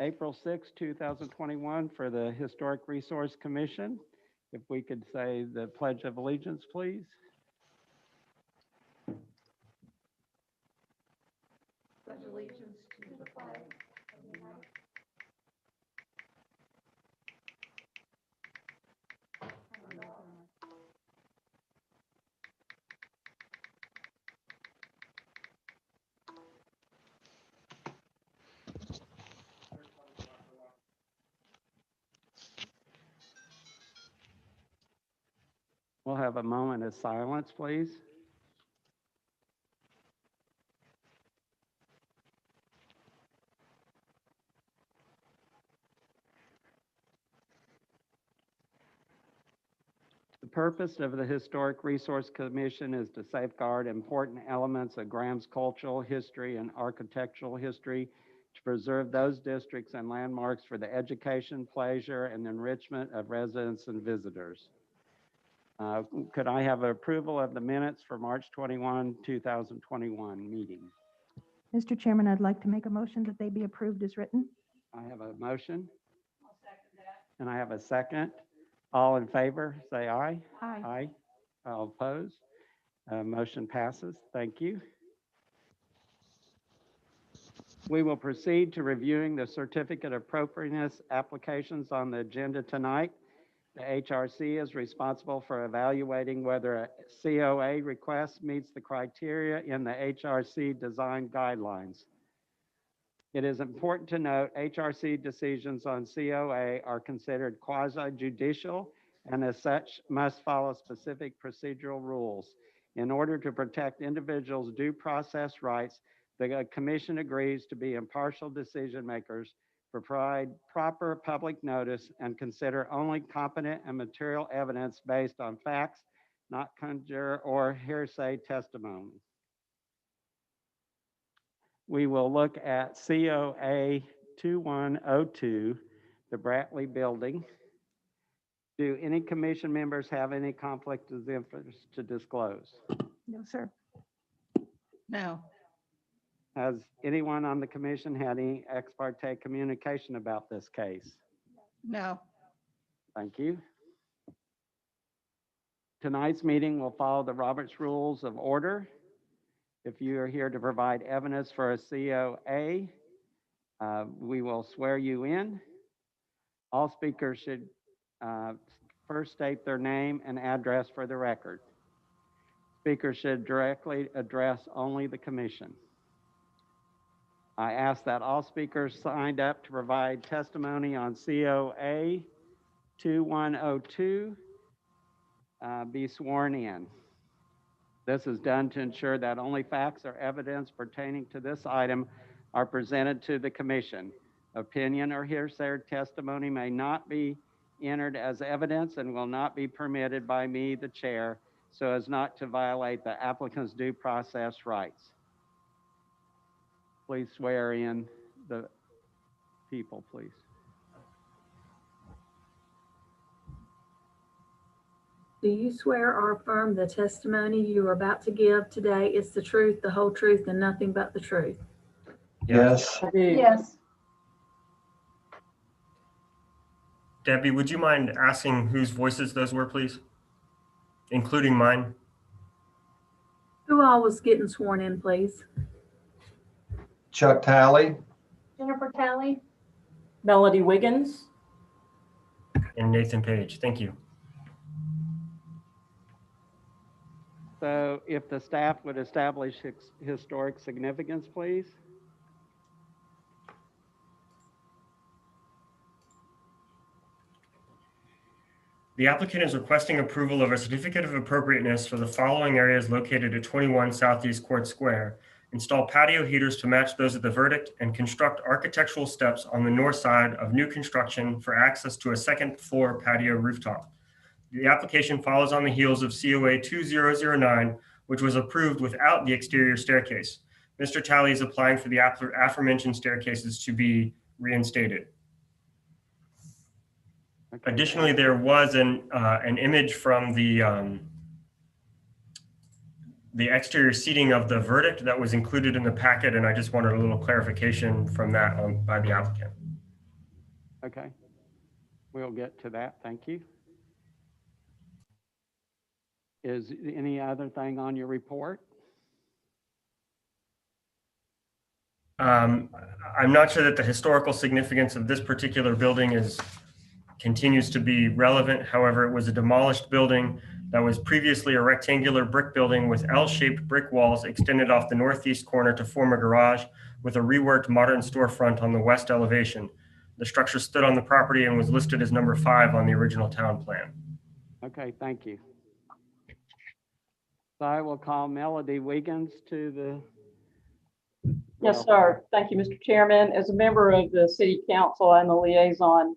April 6, 2021 for the Historic Resource Commission. If we could say the Pledge of Allegiance, please. Pledge allegiance to the flag of the United States. We'll have a moment of silence, please. The purpose of the Historic Resource Commission is to safeguard important elements of Graham's cultural history and architectural history, to preserve those districts and landmarks for the education, pleasure, and enrichment of residents and visitors. Could I have approval of the minutes for March 21, 2021 meeting? Mr. Chairman, I'd like to make a motion that they be approved as written. I have a motion I'll second that. and I have a second. All in favor, say aye. Aye. Aye. All opposed? Motion passes. Thank you. We will proceed to reviewing the certificate of appropriateness applications on the agenda tonight. The HRC is responsible for evaluating whether a COA request meets the criteria in the HRC design guidelines. It is important to note HRC decisions on COA are considered quasi-judicial and as such must follow specific procedural rules. In order to protect individuals' due process rights, the Commission agrees to be impartial decision makers, provide proper public notice, and consider only competent and material evidence based on facts, not conjecture or hearsay testimony. We will look at COA 2102, the Bratley Building. Do any commission members have any conflict of interest to disclose? No, sir. No. Has anyone on the commission had any ex parte communication about this case? No. Thank you. Tonight's meeting will follow the Roberts Rules of Order. If you are here to provide evidence for a COA, we will swear you in. All speakers should first state their name and address for the record. Speakers should directly address only the commission. I ask that all speakers signed up to provide testimony on COA 2102 be sworn in. This is done to ensure that only facts or evidence pertaining to this item are presented to the commission. Opinion or hearsay testimony may not be entered as evidence and will not be permitted by me, the chair, so as not to violate the applicant's due process rights. Please swear in the people, please. Do you swear or affirm the testimony you are about to give today is the truth, the whole truth, and nothing but the truth? Yes. Yes. Debbie, would you mind asking whose voices those were, please? Including mine? Who all was getting sworn in, please? Chuck Talley, Jennifer Talley. Melody Wiggins. And Nathan Page. Thank you. So if the staff would establish historic significance, please. The applicant is requesting approval of a certificate of appropriateness for the following areas located at 21 Southeast Court Square. Install patio heaters to match those of the verdict and construct architectural steps on the north side of new construction for access to a second floor patio rooftop. The application follows on the heels of COA 2009, which was approved without the exterior staircase. Mr. Talley is applying for the aforementioned staircases to be reinstated. Okay. Additionally, there was an image from the exterior seating of the verdict that was included in the packet, and I just wanted a little clarification from that by the applicant. Okay. We'll get to that. Thank you. Is any other thing on your report? I'm not sure that the historical significance of this particular building continues to be relevant. However, it was a demolished building that was previously a rectangular brick building with L-shaped brick walls extended off the northeast corner to form a garage with a reworked modern storefront on the west elevation. The structure stood on the property and was listed as number 5 on the original town plan. Okay, thank you. So I will call Melody Wiggins to the. Yes, sir. Thank you, Mr. Chairman. As a member of the city council and the liaison,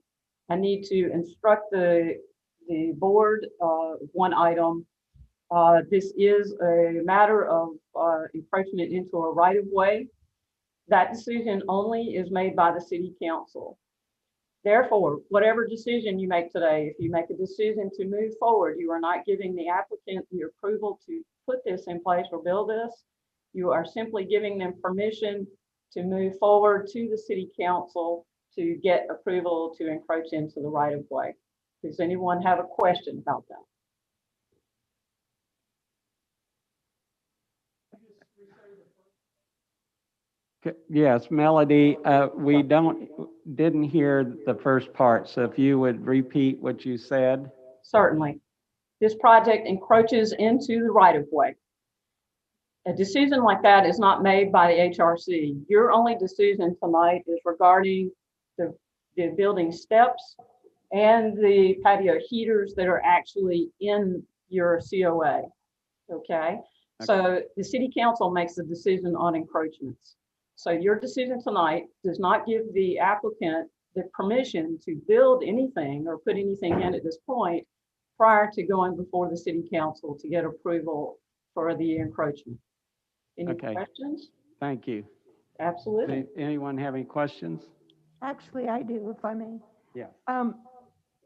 I need to instruct the board one item. This is a matter of encroachment into a right-of-way. That decision only is made by the city council. Therefore, whatever decision you make today, if you make a decision to move forward, you are not giving the applicant the approval to put this in place or build this. You are simply giving them permission to move forward to the city council to get approval to encroach into the right-of-way. Does anyone have a question about that? Yes, Melody, we didn't hear the first part, so if you would repeat what you said. Certainly. This project encroaches into the right-of-way. A decision like that is not made by the HRC. Your only decision tonight is regarding the building steps and the patio heaters that are actually in your COA, okay? So the city council makes the decision on encroachments. So your decision tonight does not give the applicant the permission to build anything or put anything in at this point prior to going before the city council to get approval for the encroachment. Any questions? Thank you. Absolutely. Anyone have any questions? Actually, I do, if I may. Yeah.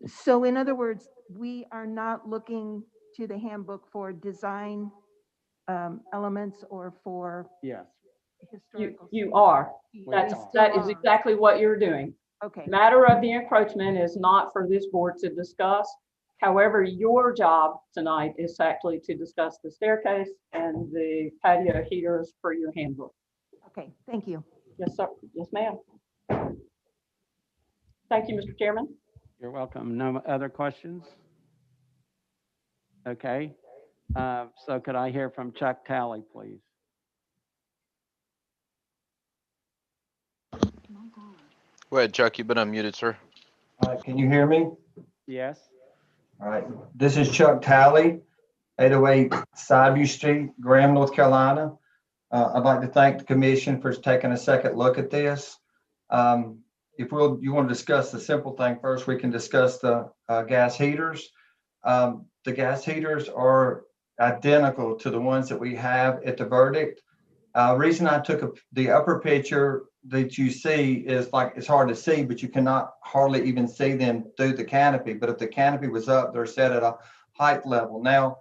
So in other words, we are not looking to the handbook for design elements or for Yes. historical. You are. That That is exactly what you're doing. Okay. Matter of the encroachment is not for this board to discuss. However, your job tonight is actually to discuss the staircase and the patio heaters for your handbook. Okay, thank you. Yes, sir. Yes, ma'am. Thank you, Mr. Chairman. You're welcome. No other questions? Okay. So could I hear from Chuck Talley, please? Go ahead, Chuck. You've been unmuted, sir. All right, can you hear me? Yes. All right, this is Chuck Talley, 808 Sideview Street, Graham, North Carolina. I'd like to thank the commission for taking a second look at this. If you want to discuss the simple thing first, we can discuss the gas heaters. The gas heaters are identical to the ones that we have at the verdict. Reason I took the upper picture that you see is like, it's hard to see, but you cannot hardly even see them through the canopy. But if the canopy was up, they're set at a height level. Now,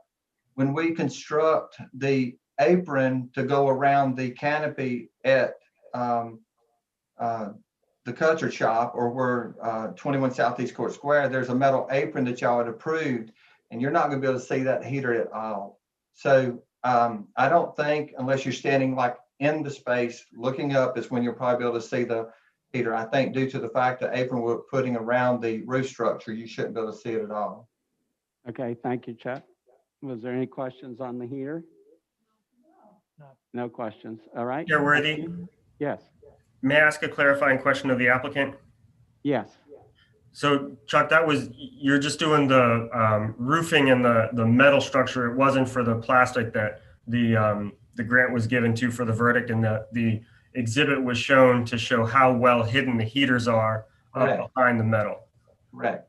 when we construct the apron to go around the canopy at the Cutcher Shop, or where 21 Southeast Court Square, there's a metal apron that y'all had approved, and you're not going to be able to see that heater at all. So I don't think, unless you're standing like in the space looking up, is when you'll probably be able to see the heater. I think due to the fact the apron we're putting around the roof structure, you shouldn't be able to see it at all. Okay, thank you, Chuck. Was there any questions on the heater? No questions. All right. Chairworthy, Yes. may I ask a clarifying question of the applicant? Yes. So Chuck, you're just doing the roofing and the metal structure. It wasn't for the plastic that the grant was given to for the verdict, and the exhibit was shown to show how well hidden the heaters are behind the metal. Correct.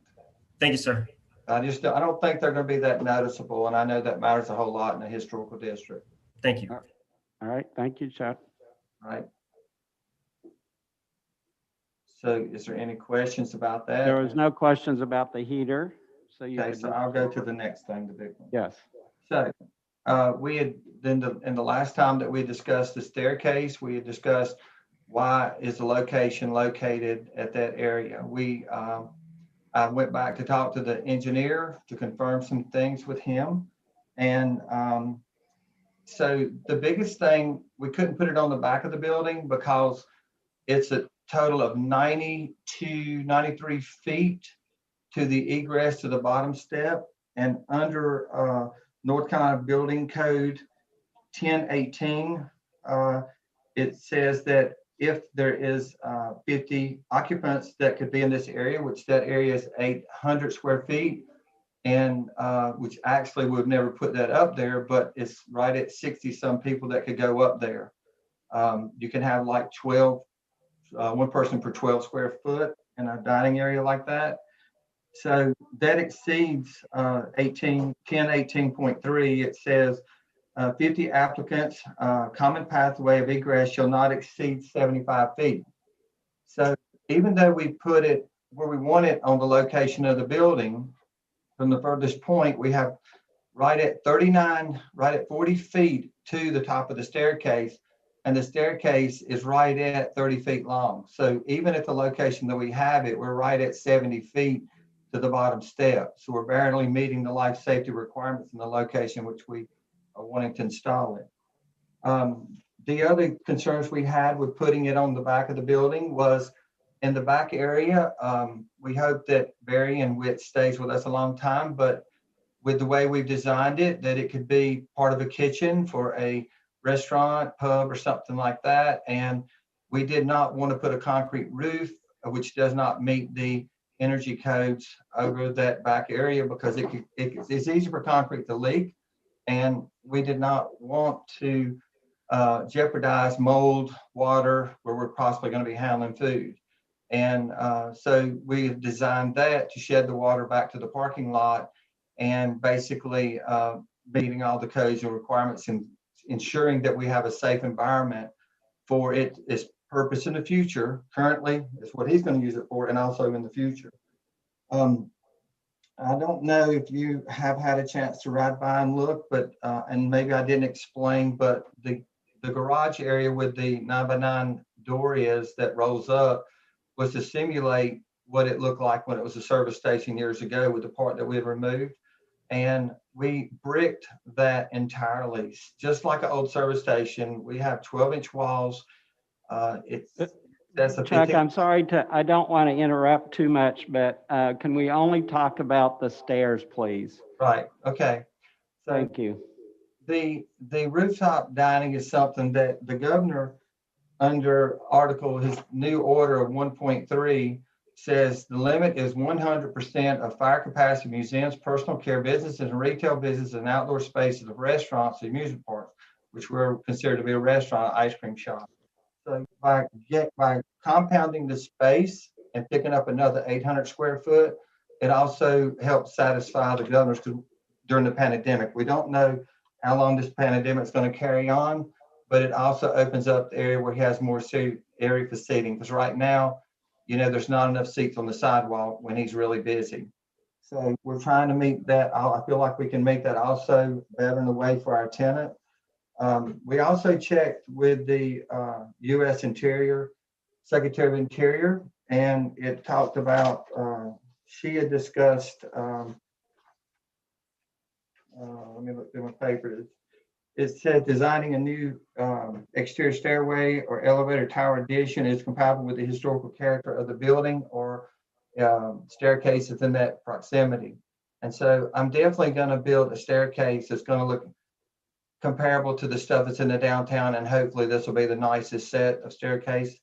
Thank you, sir. I don't think they're going to be that noticeable, and I know that matters a whole lot in a historical district. Thank you. All right. Thank you, Chuck. All right. So is there any questions about that? There was no questions about the heater. So you Okay, could so I'll go to the next thing, the big one. Yes. So we had, in the last time that we discussed the staircase, we had discussed why is the location located at that area? I went back to talk to the engineer to confirm some things with him. And so the biggest thing, we couldn't put it on the back of the building because it's a total of 93 feet to the egress to the bottom step. And under North Carolina Building Code 1018, it says that if there is 50 occupants that could be in this area, which that area is 800 square feet, and which actually we've never put that up there, but it's right at 60 some people that could go up there. You can have like 12, one person per 12 square foot in a dining area like that. So that exceeds 1018.3. It says 50 applicants, common pathway of egress shall not exceed 75 feet. So even though we put it where we want it on the location of the building, from the furthest point, we have right at 40 feet to the top of the staircase, and the staircase is right at 30 feet long. So even at the location that we have it, we're right at 70 feet to the bottom step. So we're barely meeting the life safety requirements in the location which we are wanting to install it. The other concerns we had with putting it on the back of the building was in the back area. We hope that Barry and Witt stays with us a long time, but with the way we've designed it, that it could be part of a kitchen for a restaurant, pub, or something like that. And we did not want to put a concrete roof, which does not meet the energy codes over that back area, because it's easy for concrete to leak. And we did not want to jeopardize mold, water, where we're possibly going to be handling food. And so we designed that to shed the water back to the parking lot, and basically meeting all the codes and requirements and ensuring that we have a safe environment for its purpose in the future. Currently, is what he's going to use it for, and also in the future. I don't know if you have had a chance to ride by and look, but and maybe I didn't explain, but the garage area with the 9x9 door is that rolls up was to simulate what it looked like when it was a service station years ago with the part that we had removed. And we bricked that entirely, just like an old service station. We have 12-inch walls. That's a Chuck, 15. I'm sorry I don't want to interrupt too much, but can we only talk about the stairs, please? Right, okay. So Thank you. the rooftop dining is something that the governor, under his new order of 1.3, says the limit is 100% of fire capacity museums, personal care businesses, and retail businesses, and outdoor spaces of restaurants, and amusement parks, which we're considered to be a restaurant, ice cream shop. So by compounding the space and picking up another 800 square foot, it also helps satisfy the governors during the pandemic. We don't know how long this pandemic is going to carry on, but it also opens up the area where he has more area for seating. Because right now, there's not enough seats on the sidewalk when he's really busy. So we're trying to meet that. I feel like we can make that also better in a way for our tenant. We also checked with the U.S. Secretary of Interior, and it talked about, she had discussed, let me look through my papers. It said designing a new exterior stairway or elevator tower addition is compatible with the historical character of the building or staircases in that proximity. And so I'm definitely going to build a staircase that's going to look comparable to the stuff that's in the downtown, and hopefully this will be the nicest set of staircase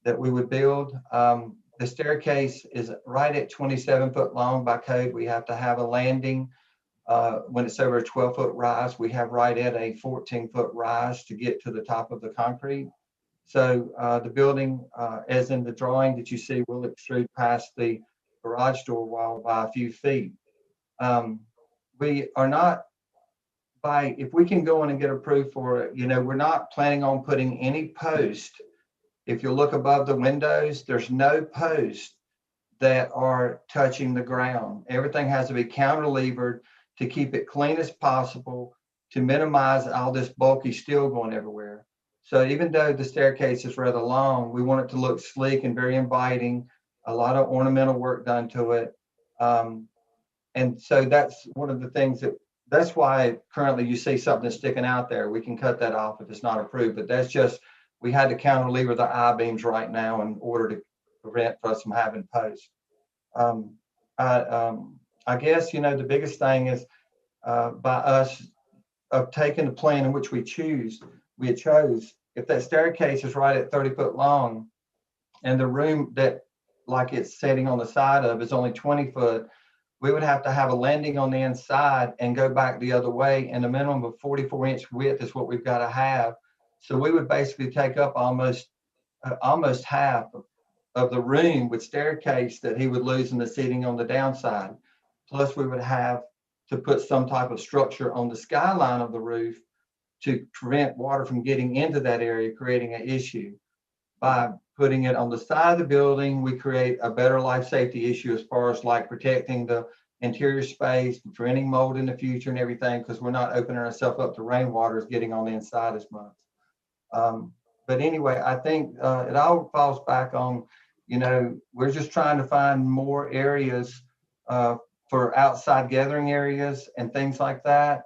that we would build. The staircase is right at 27 foot long by code. We have to have a landing. When it's over a 12-foot rise, we have right at a 14-foot rise to get to the top of the concrete. So the building, as in the drawing that you see, will extrude past the garage door wall by a few feet. We are not, if we can go in and get approved for it, we're not planning on putting any post. If you look above the windows, there's no posts that are touching the ground. Everything has to be counterlevered to keep it clean as possible, to minimize all this bulky steel going everywhere. So even though the staircase is rather long, we want it to look sleek and very inviting, a lot of ornamental work done to it. And so that's one of the things that's why currently you see something sticking out there. We can cut that off if it's not approved, but that's just, we had to cantilever the I-beams right now in order to prevent us from having posts. I guess, the biggest thing is by us of taking the plan in which we chose, if that staircase is right at 30 foot long and the room that like it's sitting on the side of is only 20 foot, we would have to have a landing on the inside and go back the other way. And the minimum of 44-inch width is what we've got to have. So we would basically take up almost half of the room with staircase that he would lose in the seating on the downside. Plus we would have to put some type of structure on the skyline of the roof to prevent water from getting into that area, creating an issue. By putting it on the side of the building, we create a better life safety issue as far as like protecting the interior space, preventing mold in the future and everything, because we're not opening ourselves up to rainwater getting on the inside as much. But anyway, I think it all falls back on, we're just trying to find more areas for outside gathering areas and things like that.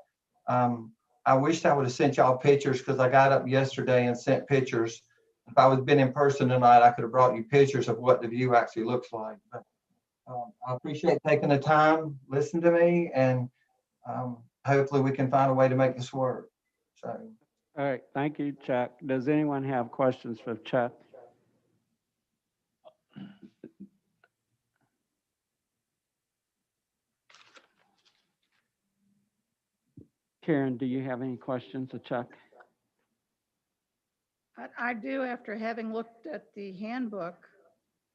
I wish I would have sent y'all pictures because I got up yesterday and sent pictures. If I would been in person tonight, I could have brought you pictures of what the view actually looks like. But I appreciate taking the time, listen to me, and hopefully we can find a way to make this work. So, All right, thank you, Chuck. Does anyone have questions for Chuck? Karen, do you have any questions of Chuck? I do, after having looked at the handbook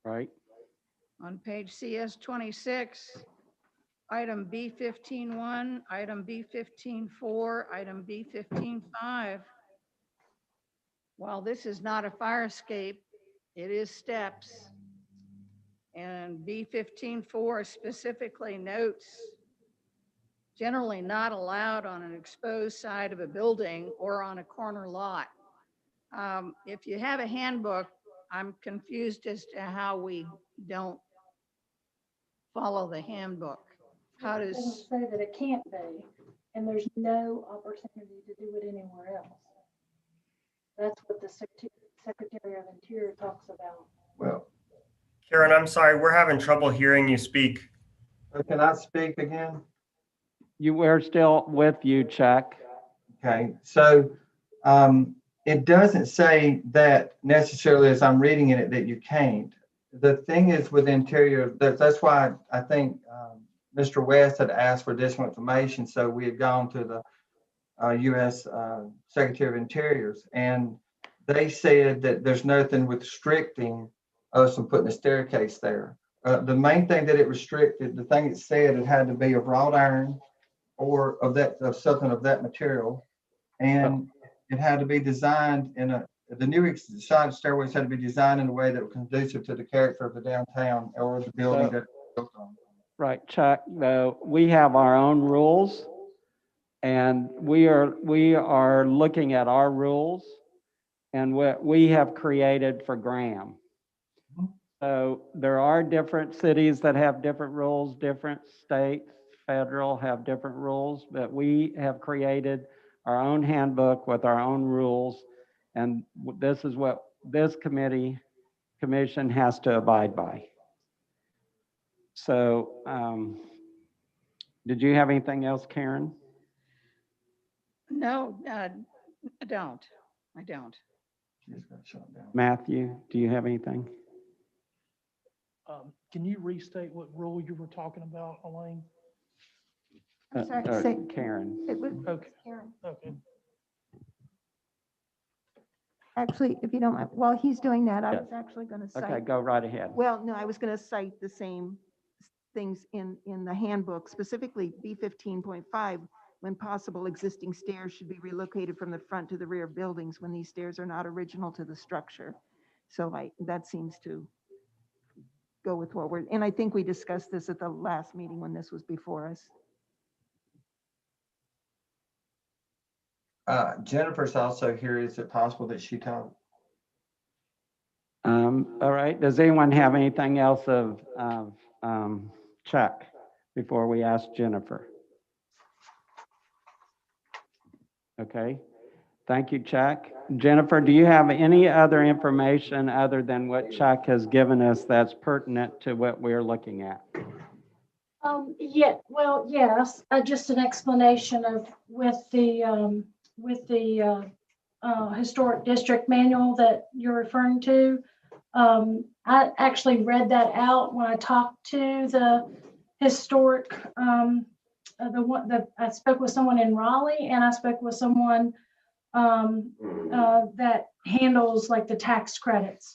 Right? on page CS 26, item B15.1, item B15.4, item B15.5. While this is not a fire escape, it is steps. And B15.4 specifically notes generally not allowed on an exposed side of a building or on a corner lot. If you have a handbook, I'm confused as to how we don't follow the handbook. How It doesn't does, say that it can't be, and there's no opportunity to do it anywhere else. That's what the Secretary of Interior talks about. well, Karen, I'm sorry, we're having trouble hearing you speak. can I speak again? We're still with you, Chuck. Okay, so it doesn't say that necessarily as I'm reading it that you can't. The thing is with interior, that's why I think Mr. West had asked for additional information. So we had gone to the U.S. Secretary of Interiors, and they said that there's nothing restricting us from putting a staircase there. The main thing that it restricted, the thing it said, it had to be of wrought iron or of something of that material, and it had to be designed the new side stairways had to be designed in a way that was conducive to the character of the downtown or the building that it's built on. Right, Chuck, though, we have our own rules, and we are looking at our rules and what we have created for Graham. So there are different cities that have different rules, different states, federal have different rules, but we have created our own handbook with our own rules. And this is what this commission has to abide by. So, did you have anything else, Karen? no, I don't. I don't. She's got shut down. Matthew, do you have anything? Can you restate what rule you were talking about, Elaine? I'm sorry, say- Karen. It was, Okay, Karen. okay. Actually, if you don't mind, while he's doing that, I Yeah. was actually going to Okay, cite, go right ahead. well, no, I was going to cite the same things in the handbook, specifically B15.5, when possible, existing stairs should be relocated from the front to the rear of buildings when these stairs are not original to the structure. So that seems to go with what we're, and I think we discussed this at the last meeting when this was before us. Jennifer's also here. Is it possible that she talk? All right, does anyone have anything else of Chuck before we ask Jennifer? Okay, thank you, Chuck. Jennifer, do you have any other information other than what Chuck has given us that's pertinent to what we're looking at? Yeah, well, yes, just an explanation of with the historic district manual that you're referring to. I actually read that out when I talked to the historic, I spoke with someone in Raleigh, and I spoke with someone that handles like the tax credits.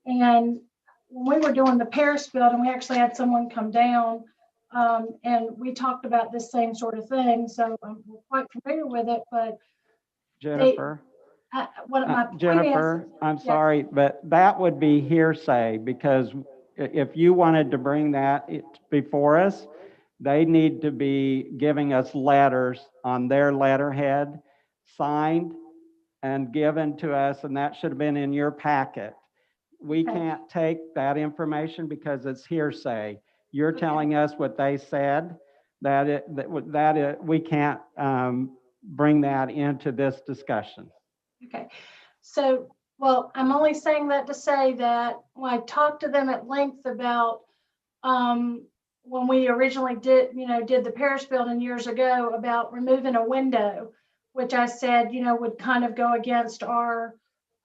And when we were doing the Paris building, we actually had someone come down, and we talked about this same sort of thing. So I'm quite familiar with it, but Jennifer? what my point is, Jennifer, I'm yes. sorry, but that would be hearsay, because if you wanted to bring that before us, they need to be giving us letters on their letterhead, signed and given to us, and that should have been in your packet. We Okay. can't take that information because it's hearsay. You're telling us what they said, we can't bring that into this discussion. Okay, so, well, I'm only saying that to say that when I talked to them at length about when we originally did the Paris building years ago about removing a window, which I said, would kind of go against our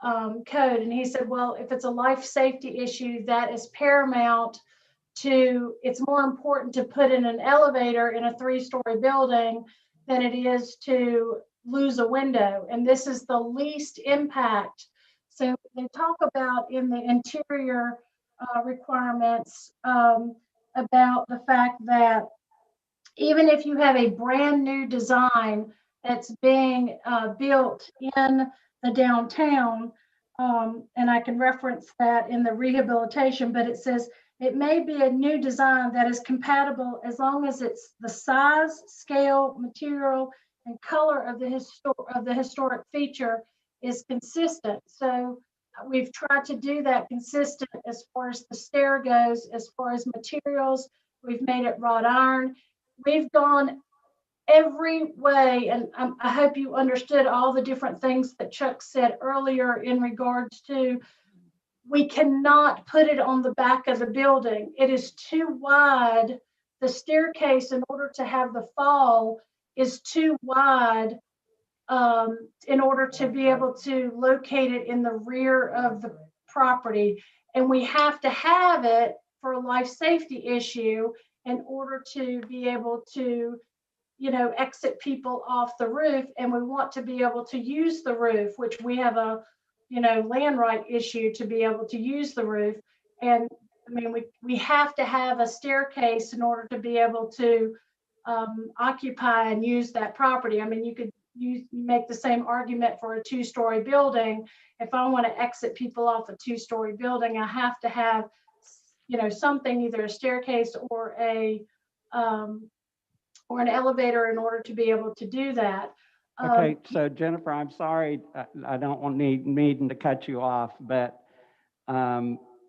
code. And he said, well, if it's a life safety issue, that is paramount it's more important to put in an elevator in a 3-story building than it is to lose a window. And this is the least impact. So they talk about in the interior requirements about the fact that even if you have a brand new design that's being built in the downtown, and I can reference that in the rehabilitation, but it says it may be a new design that is compatible as long as it's the size, scale, material, and color of the historic feature is consistent. So we've tried to do that consistent as far as the stair goes, as far as materials. We've made it wrought iron. We've gone every way, and I hope you understood all the different things that Chuck said earlier in regards to we cannot put it on the back of the building. It is too wide. The staircase, in order to have the fall, is too wide in order to be able to locate it in the rear of the property. And we have to have it for a life safety issue in order to be able to exit people off the roof. And we want to be able to use the roof, which we have a land right issue to be able to use the roof. And I mean, we have to have a staircase in order to be able to occupy and use that property. I mean, you make the same argument for a 2-story building. If I want to exit people off a 2-story building, I have to have something, either a staircase or an elevator in order to be able to do that. Okay, so Jennifer, I'm sorry, I don't want needing to cut you off, but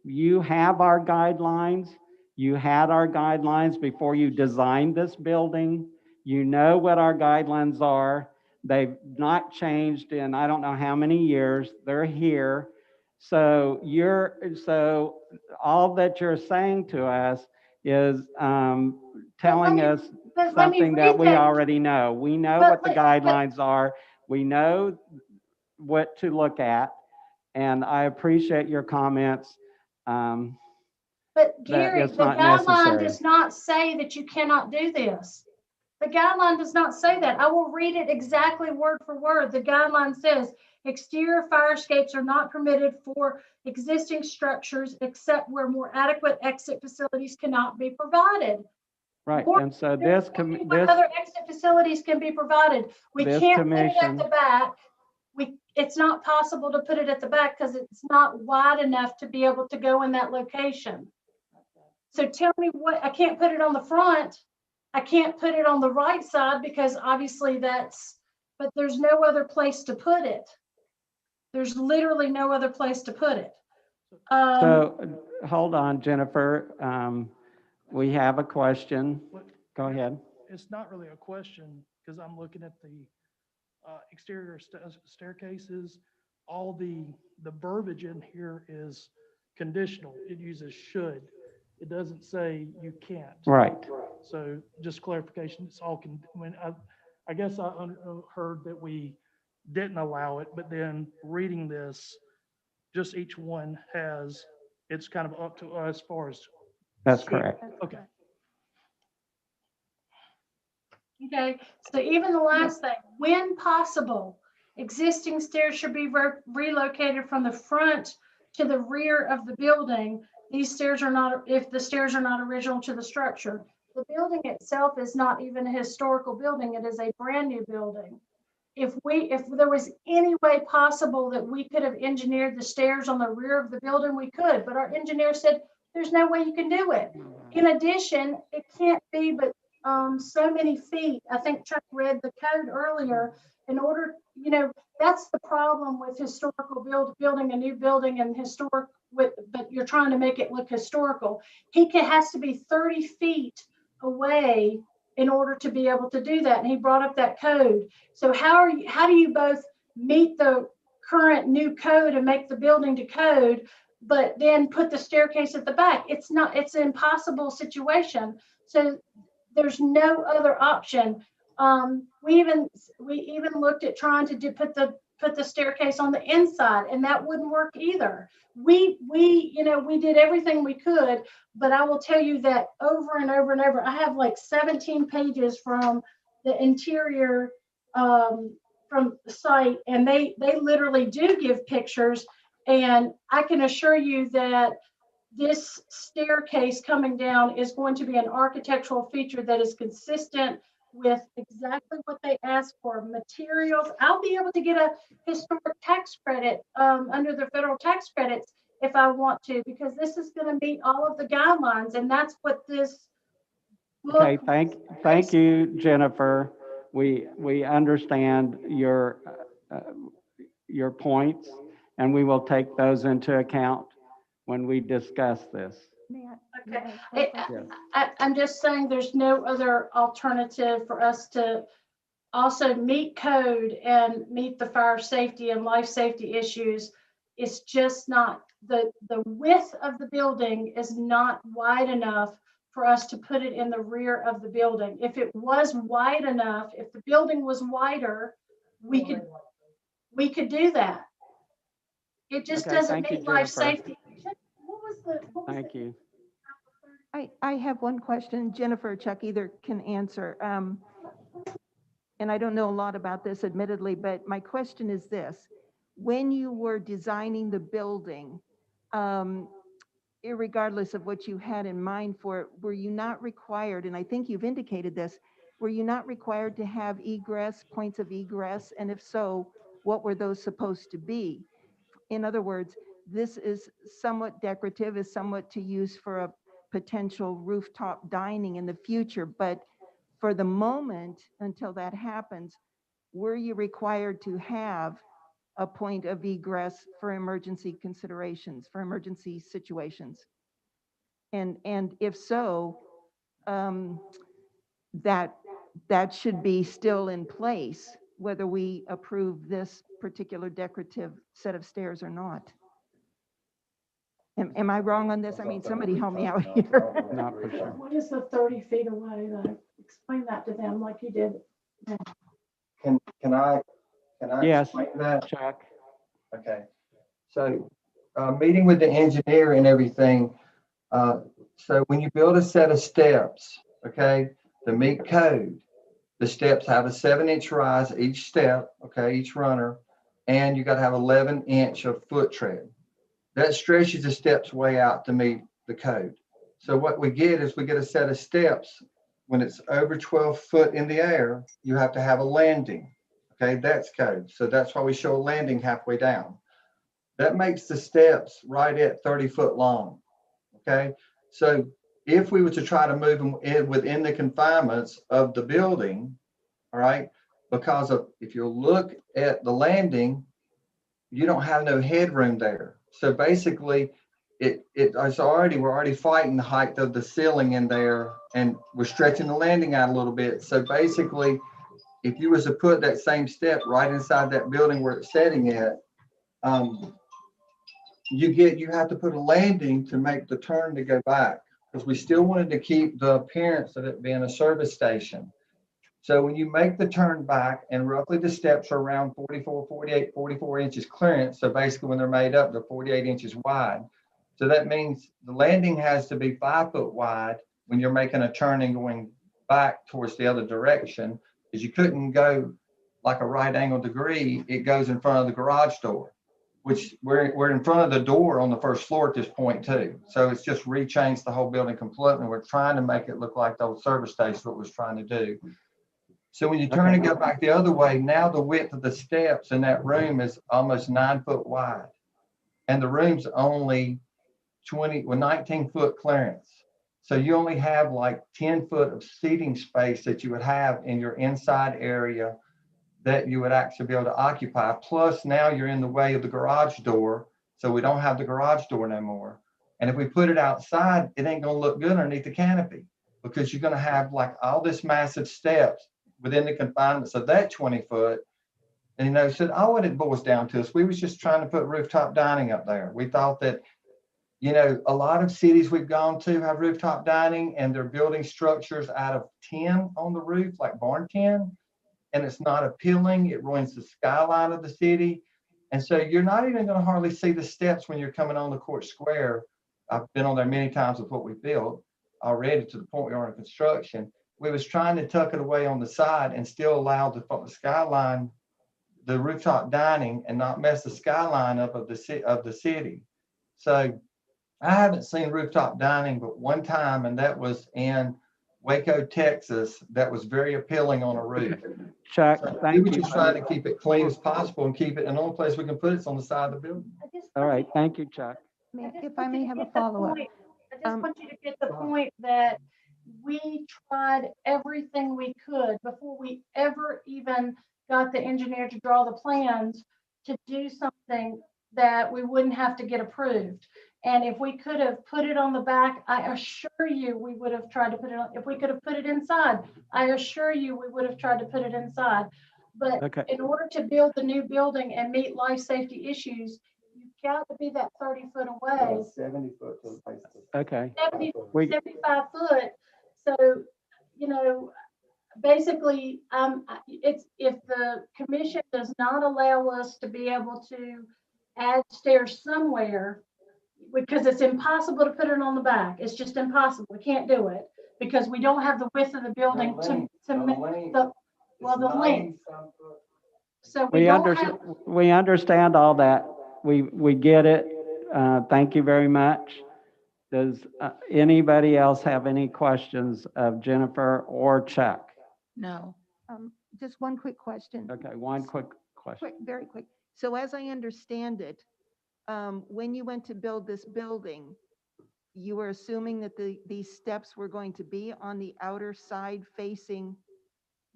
you have our guidelines. You had our guidelines before you designed this building. You know what our guidelines are. They've not changed in I don't know how many years. They're here. So all that you're saying to us is telling us something that we already know. We know what the guidelines are. We know what to look at. And I appreciate your comments. But Gary, the guideline does not say that you cannot do this. The guideline does not say that. I will read it exactly word for word. The guideline says exterior fire escapes are not permitted for existing structures except where more adequate exit facilities cannot be provided. Right, and so other exit facilities can be provided. We can't put it at the back. It's not possible to put it at the back because it's not wide enough to be able to go in that location. So tell me what, I can't put it on the front. I can't put it on the right side because obviously that's but there's no other place to put it. There's literally no other place to put it. So, hold on, Jennifer. We have a question. What- Go ahead. It's not really a question, because I'm looking at the exterior staircases. All the verbiage in here is conditional. It uses should. It doesn't say you can't. Right. So just clarification, it's all, when I guess I heard that we didn't allow it, but then reading this, just each one has, it's kind of up to us as far as, That's correct. okay. Okay, so even the last thing, when possible, existing stairs should be relocated from the front to the rear of the building. These stairs are not, if the stairs are not original to the structure. The building itself is not even a historical building. It is a brand new building. If there was any way possible that we could have engineered the stairs on the rear of the building, we could, but our engineer said, there's no way you can do it. In addition, it can't be but so many feet. I think Chuck read the code earlier. In order, that's the problem with historical building a new building and historic but you're trying to make it look historical. Has to be 30 feet away in order to be able to do that. And he brought up that code. So how do you both meet the current new code and make the building to code, but then put the staircase at the back? It's an impossible situation. So there's no other option. We even looked at trying to put the staircase on the inside, and that wouldn't work either. We did everything we could, but I will tell you that over and over and over, I have like 17 pages from the interior from the site, and they literally do give pictures, and I can assure you that this staircase coming down is going to be an architectural feature that is consistent with exactly what they asked for. Materials. I'll be able to get a historic tax credit under the federal tax credits if I want to, because this is going to meet all of the guidelines, and that's what this book. Okay, thank you, Jennifer. We understand your points, and we will take those into account when we discuss this. Okay. I'm just saying there's no other alternative for us to also meet code and meet the fire safety and life safety issues. It's just not, the width of the building is not wide enough for us to put it in the rear of the building. If it was wide enough, if the building was wider, we could do that. It just Okay, doesn't thank you, meet life Jennifer. safety. What was Thank you. I have one question, Jennifer, Chuck either can answer. And I don't know a lot about this admittedly, but my question is this. When you were designing the building, irregardless of what you had in mind for it, were you not required, and I think you've indicated this, were you not required to have egress, points of egress? And if so, what were those supposed to be? In other words, this is somewhat decorative, is somewhat to use for a potential rooftop dining in the future. But for the moment, until that happens, were you required to have a point of egress for emergency considerations, for emergency situations? And if so, that should be still in place, whether we approve this particular decorative set of stairs or not. Am I wrong on this? I mean, somebody help me out here. Not for sure. What is the 30 feet away? Explain that to them like you did. Can I Yes, explain that? Chuck. Okay. So, meeting with the engineer and everything, so when you build a set of steps, okay, to meet code, the steps have a 7-inch rise each step, okay, each runner, and you got to have 11-inch of foot tread. That stretches the steps way out to meet the code. So what we get is we get a set of steps. When it's over 12 foot in the air, you have to have a landing. Okay, that's code. So that's why we show a landing halfway down. That makes the steps right at 30 foot long. Okay, so if we were to try to move them within the confinements of the building, all right, because of, if you look at the landing, you don't have no headroom there. So basically, we're already fighting the height of the ceiling in there, and we're stretching the landing out a little bit. So basically, if you was to put that same step right inside that building where it's sitting at, you have to put a landing to make the turn to go back, because we still wanted to keep the appearance of it being a service station. So when you make the turn back, and roughly the steps are around 44, 48, 44 inches clearance. So basically when they're made up, they're 48 inches wide. So that means the landing has to be 5 foot wide when you're making a turn and going back towards the other direction, because you couldn't go like a right angle degree. It goes in front of the garage door, which we're in front of the door on the first floor at this point too. So it's just rechanged the whole building completely. We're trying to make it look like the old service station, what we're trying to do. So when you turn and go back the other way, now the width of the steps in that room is almost 9 foot wide. And the room's only 19 foot clearance. So you only have like 10 foot of seating space that you would have in your inside area that you would actually be able to occupy. Plus now you're in the way of the garage door. So we don't have the garage door no more. And if we put it outside, it ain't gonna look good underneath the canopy, because you're gonna have like all this massive steps within the confinements of that 20 foot. And so all what it boils down to is we was just trying to put rooftop dining up there. We thought that, a lot of cities we've gone to have rooftop dining, and they're building structures out of tin on the roof, like barn tin, and it's not appealing. It ruins the skyline of the city. And so you're not even going to hardly see the steps when you're coming on the Court Square. I've been on there many times with what we built already, to the point we are in construction. We was trying to tuck it away on the side and still allow the skyline, the rooftop dining, and not mess the skyline up of the city. So I haven't seen rooftop dining but one time, and that was in Waco, Texas. That was very appealing on a roof. Chuck, So we thank were you. just trying to keep it clean as possible and keep it, and the only place we can put it's on the side of the building. All right, thank you, Chuck. If I may have a follow-up. I just want you to get the point that we tried everything we could before we ever even got the engineer to draw the plans to do something that we wouldn't have to get approved. And if we could have put it on the back, I assure you, we would have tried to put it on. If we could have put it inside, I assure you, we would have tried to put it inside. But in order to build the new building and meet life safety issues, you've got to be that 30 foot away. 70 foot to the place. Okay. 75 foot. So, basically, it's, if the commission does not allow us to be able to add stairs somewhere, because it's impossible to put it on the back. It's just impossible. We can't do it because we don't have the width of the building to make the length. So we understand all that. We get it. Thank you very much. Does anybody else have any questions of Jennifer or Chuck? No. Just one quick question. Okay, one quick question. Very quick. So as I understand it, when you went to build this building, you were assuming that these steps were going to be on the outer side facing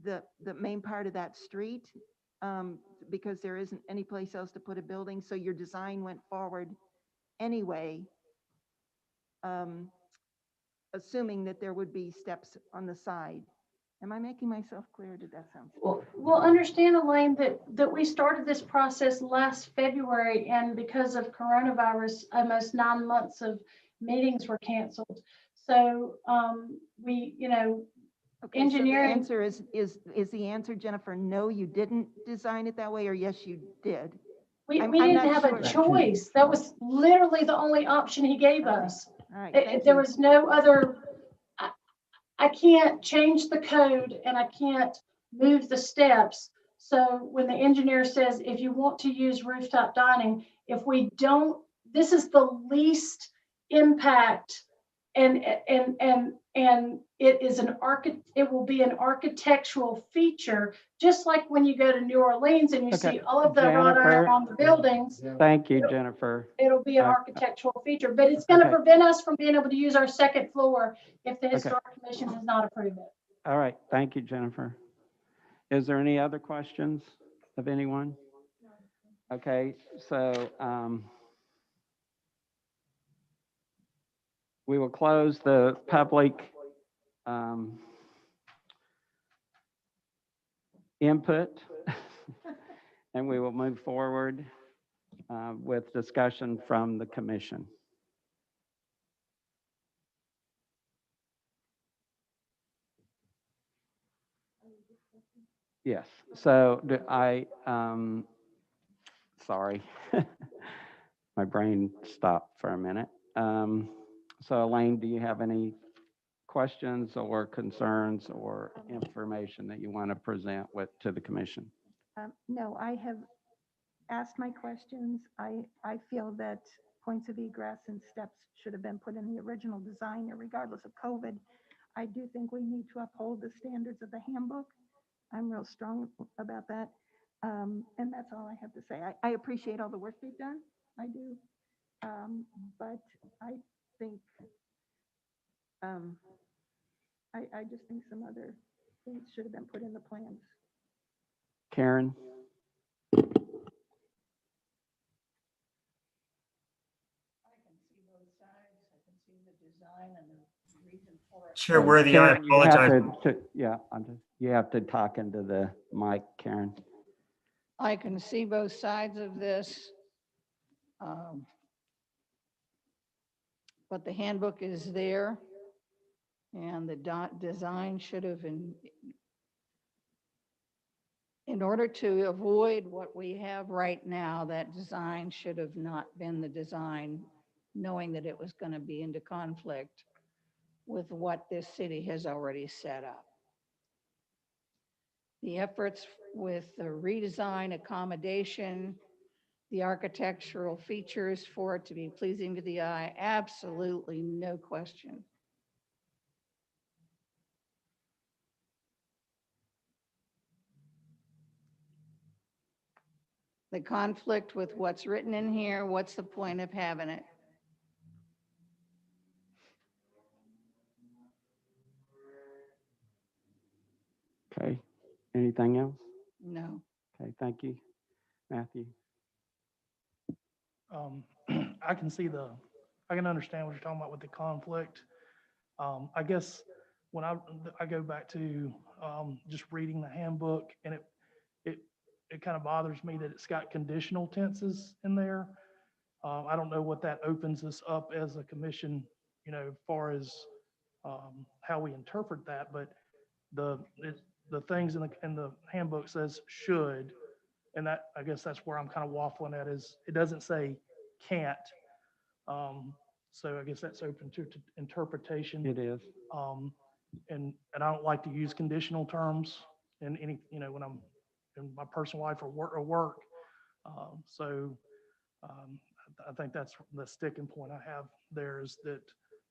the main part of that street, because there isn't any place else to put a building. So your design went forward anyway, assuming that there would be steps on the side. Am I making myself clear? Did that sound? Well, understand, Elaine, that we started this process last February, and because of coronavirus, almost 9 months of meetings were canceled. So we, Okay, engineering. so the answer is the answer, Jennifer, no, you didn't design it that way, or yes, you did? We I'm didn't not have sure. a choice. That was literally the only option he gave us. All right, There was no other. I can't change the code and I can't move the steps. So when the engineer says, if you want to use rooftop dining, if we don't, this is the least impact, and it is it will be an architectural feature, just like when you go to New Orleans and you see all of the wrought iron on the buildings. Thank you, Jennifer. It'll be an architectural feature, but it's going to prevent us from being able to use our second floor if the Historic Commission does not approve it. All right, thank you, Jennifer. Is there any other questions of anyone? Okay, so we will close the public input, and we will move forward with discussion from the commission. Yes, so sorry, my brain stopped for a minute. So Elaine, do you have any questions or concerns or information that you want to present to the commission? No, I have asked my questions. I feel that points of egress and steps should have been put in the original design, regardless of COVID. I do think we need to uphold the standards of the handbook. I'm real strong about that. And that's all I have to say. I appreciate all the work they've done. I do. But I think, I just think some other things should have been put in the plans. Karen? Chair Worthy, I Karen, you have apologize. you have to talk into the mic, Karen. I can see both sides of this. But the handbook is there, and the design should have, in order to avoid what we have right now, that design should have not been the design, knowing that it was going to be into conflict with what this city has already set up. The efforts with the redesign, accommodation, the architectural features for it to be pleasing to the eye, absolutely no question. The conflict with what's written in here, what's the point of having it? Okay, anything else? No. Okay, thank you. Matthew? I can understand what you're talking about with the conflict. I guess when I go back to just reading the handbook, and it kind of bothers me that it's got conditional tenses in there. I don't know what that opens us up as a commission, as far as how we interpret that, but the things in the handbook says should, and that, I guess that's where I'm kind of waffling at, is it doesn't say can't. So I guess that's open to interpretation. It is. And I don't like to use conditional terms in any, when I'm in my personal life or work. I think that's the sticking point I have there, is that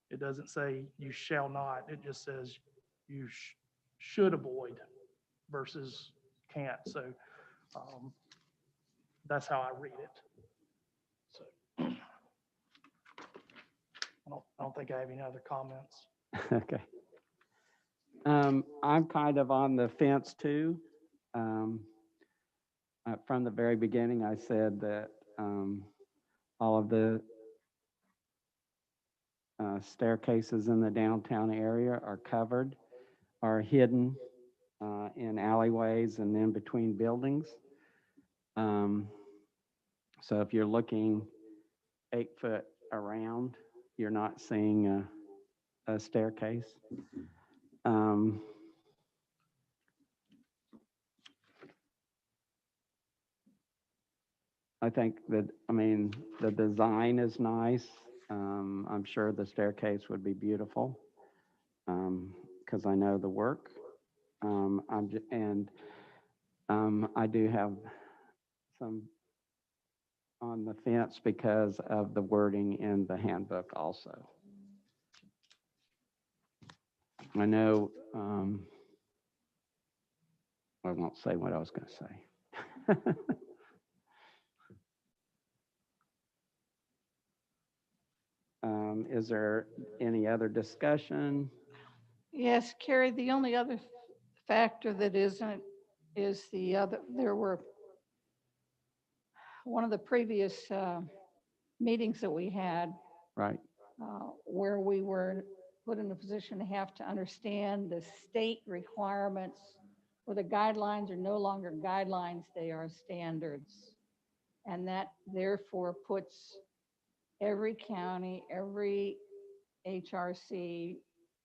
it doesn't say you shall not. It just says you should avoid versus can't. So that's how I read it. So I don't think I have any other comments. Okay. I'm kind of on the fence too. From the very beginning, I said that all of the staircases in the downtown area are covered, are hidden in alleyways and in between buildings. So if you're looking 8 foot around, you're not seeing a staircase. I think that, the design is nice. I'm sure the staircase would be beautiful because I know the work. I do have some on the fence because of the wording in the handbook also. I know, I won't say what I was going to say. Is there any other discussion? Yes, Carrie, the only other factor that isn't is there were, one of the previous meetings that we had Right, where we were put in a position to have to understand the state requirements, where the guidelines are no longer guidelines, they are standards. And that therefore puts every county, every HRC,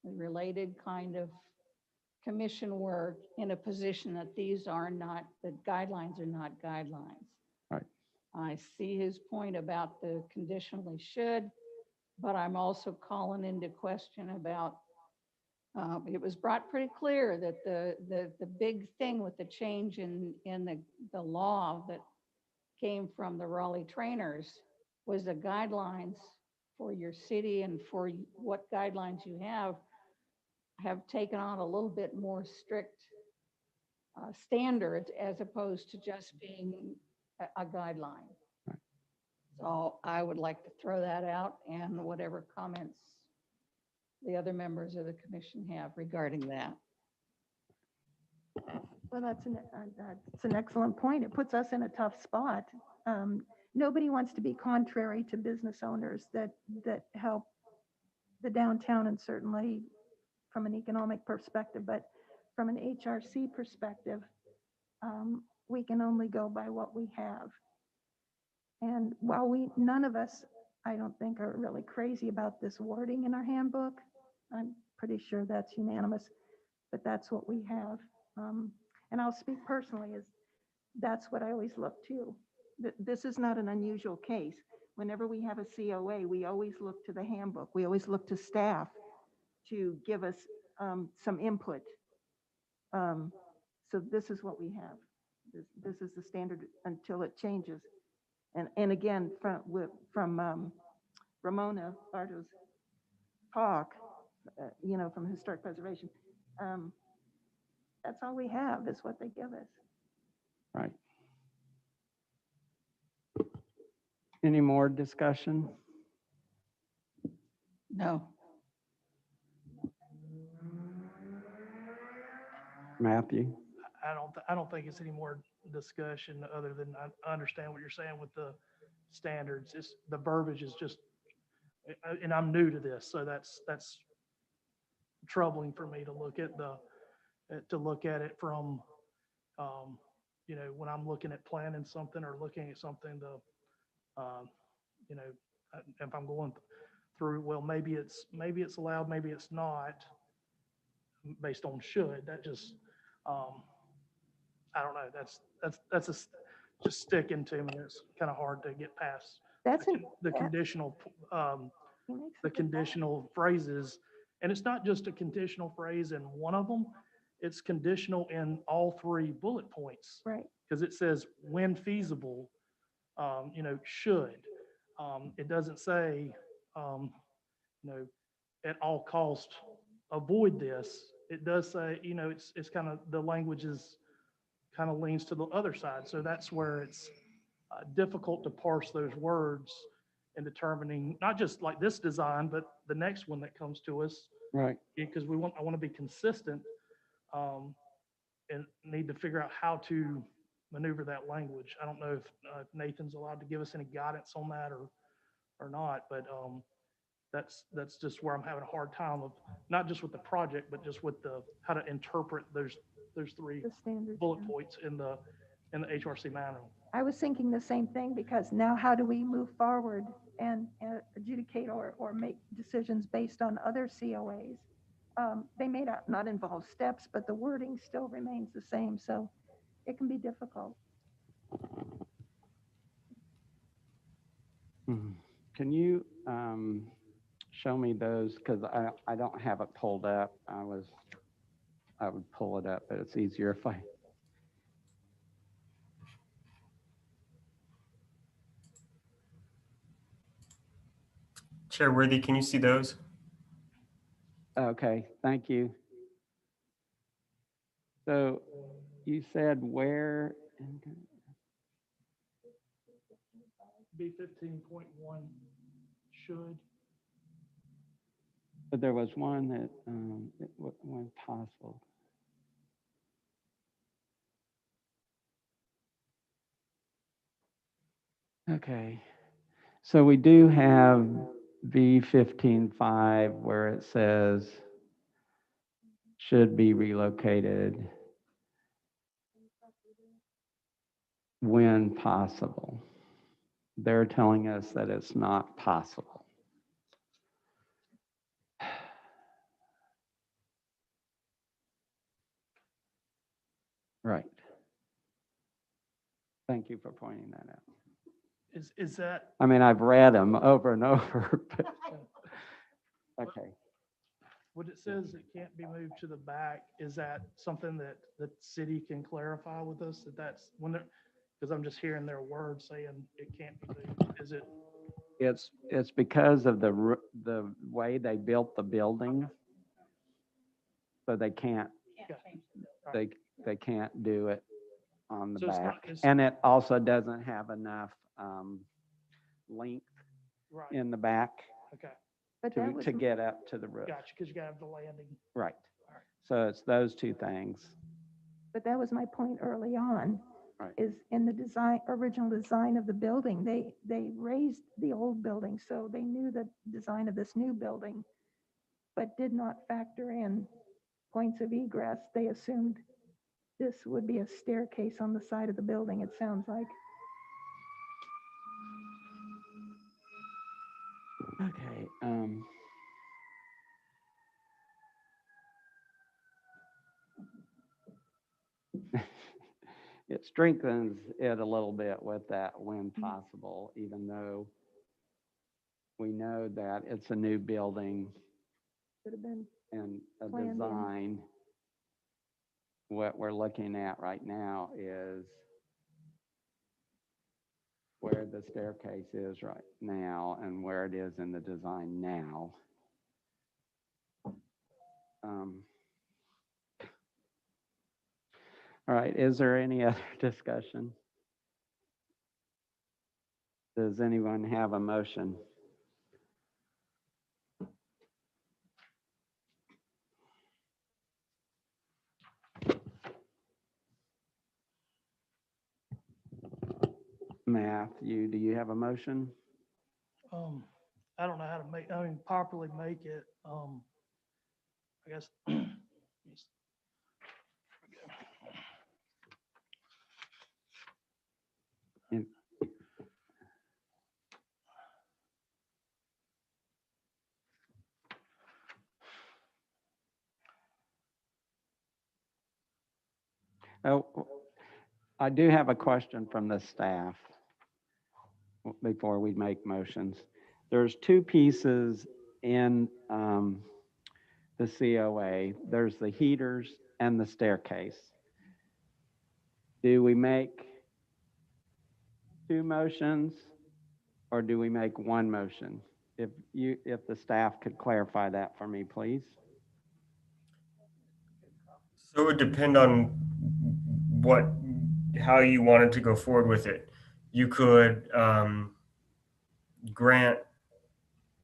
related kind of commission work in a position that these are not, the guidelines are not guidelines. right. I see his point about the conditionally should, but I'm also calling into question about, it was brought pretty clear that the big thing with the change in the law that came from the Raleigh trainers was the guidelines for your city and for what guidelines you have taken on a little bit more strict standards as opposed to just being a guideline. Right. So I would like to throw that out and whatever comments the other members of the commission have regarding that. Well, that's an excellent point. It puts us in a tough spot. Nobody wants to be contrary to business owners that help the downtown, and certainly from an economic perspective, but from an HRC perspective, we can only go by what we have. And while none of us, I don't think, are really crazy about this wording in our handbook, I'm pretty sure that's unanimous, but that's what we have. And I'll speak personally, is that's what I always look to. This is not an unusual case. Whenever we have a COA, we always look to the handbook. We always look to staff to give us some input. So this is what we have. This is the standard until it changes. And again, from Ramona Barto's talk, from historic preservation, that's all we have is what they give us. Right. Any more discussion? No. Matthew? I don't think it's any more discussion other than I understand what you're saying with the standards. It's the verbiage is just, and I'm new to this, so that's troubling for me to look at it from, when I'm looking at planning something or looking at something if I'm going through, well, maybe it's allowed, maybe it's not, based on should. That just, I don't know. That's just sticking to me. It's kind of hard to get past the conditional, the conditional phrases. And it's not just a conditional phrase in one of them. It's conditional in all three bullet points. Right. Because it says when feasible, should. It doesn't say, at all cost avoid this. It does say, it's kind of, the language is kind of leans to the other side. So that's where it's difficult to parse those words and determining not just like this design, but the next one that comes to us. Right. Because I want to be consistent and need to figure out how to maneuver that language. I don't know if Nathan's allowed to give us any guidance on that or not, but that's just where I'm having a hard time of not just with the project, but just with how to interpret those three bullet points in the HRC manual. I was thinking the same thing, because now how do we move forward and adjudicate or make decisions based on other COAs? They may not involve steps, but the wording still remains the same. So it can be difficult. Can you show me those? Because I don't have it pulled up. I would pull it up, but it's easier if I. Chairworthy, can you see those? Okay, thank you. So you said where? B15.1 should. But there was one that when possible. Okay, so we do have B15.5 where it says should be relocated when possible. They're telling us that it's not possible. Right. Thank you for pointing that out. Is that, I mean, I've read them over and over, but, okay. what it says it can't be moved to the back, is that something that the city can clarify with us, that that's when they're, because I'm just hearing their words saying it can't be moved. Is it, It's because of the way they built the building. So they can't, they can't do it on the So it's not- back. it's- And it also doesn't have enough length right, in the back okay, But that was, to get up to the roof. gotcha, because you gotta have the landing. Right. Alright. So it's those two things. but that was my point early on. Right. Is in the design, original design of the building, they raised the old building, so they knew the design of this new building, but did not factor in points of egress. They assumed this would be a staircase on the side of the building, it sounds like. Okay. It strengthens it a little bit with that when possible, even though we know that it's a new building Should have been, and a Planned in. design. What we're looking at right now is where the staircase is right now and where it is in the design now. All right, is there any other discussion? Does anyone have a motion? Matthew, do you have a motion? I don't know how to make, I mean, properly make it, I guess. In- Oh, I do have a question from the staff before we make motions. There's two pieces in the COA. There's the heaters and the staircase. Do we make two motions or do we make one motion? If the staff could clarify that for me, please. So it would depend on how you wanted to go forward with it. You could grant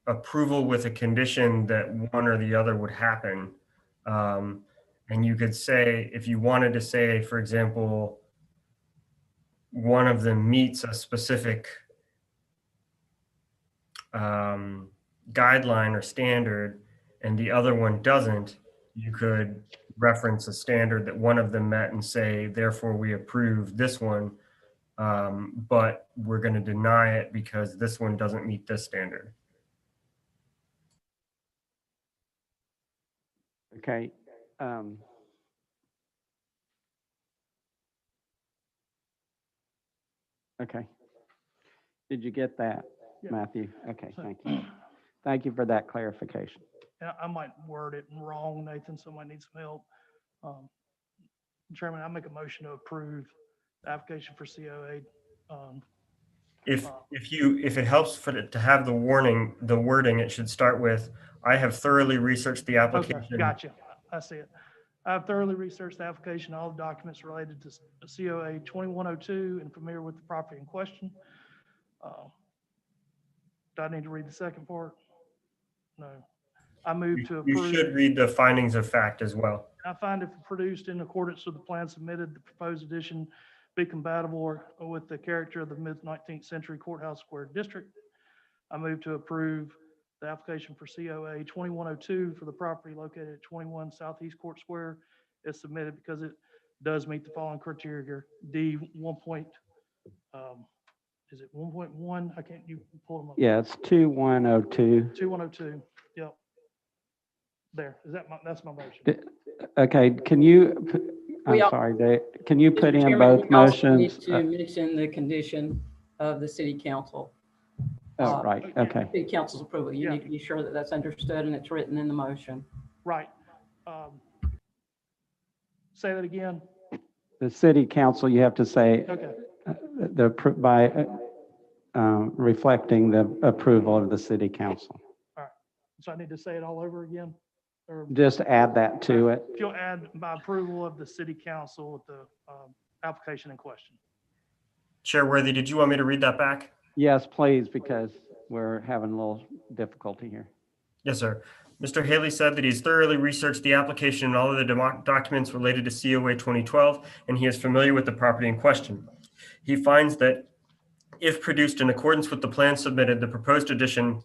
approval with a condition that one or the other would happen. And you could say, if you wanted to say, for example, one of them meets a specific guideline or standard and the other one doesn't, you could reference a standard that one of them met and say, therefore we approve this one, but we're going to deny it because this one doesn't meet this standard. Okay. Okay. Did you get that, Yeah. Matthew? Okay, So- thank you. Thank you for that clarification. Yeah, I might word it wrong, Nathan, so I need some help. Chairman, I make a motion to approve the application for COA. If it helps for it to have the wording, it should start with, I have thoroughly researched the Okay, application. gotcha. I see it. I've thoroughly researched the application, all the documents related to COA 2102 and familiar with the property in question. Do I need to read the second part? No. I move to You approve. should read the findings of fact as well. I find if produced in accordance with the plan submitted, the proposed addition be compatible with the character of the mid-19th century courthouse square district. I move to approve the application for COA 2102 for the property located at 21 Southeast Court Square is submitted because it does meet the following criteria. D 1. Is it 1.1? I can't, you pull them up. Yeah, it's 2102. 2102, yep. There, is that that's my motion. Okay, can you, We I'm all- sorry, Dave, can you put Mr. in Chairman, both we also need motions? to mention the condition of the city council. Oh, right, okay. City council's approval. You Yeah. need to be sure that that's understood and it's written in the motion. Right. Say that again. The city council, you have to say Okay, by reflecting the approval of the city council. so I need to say it all over again? Or Just add that to it. if you'll add my approval of the city council with the application in question. Chairworthy, did you want me to read that back? Yes, please, because we're having a little difficulty here. Yes, sir. Mr. Haley said that he's thoroughly researched the application and all of the documents related to COA 2012, and he is familiar with the property in question. He finds that if produced in accordance with the plan submitted, the proposed addition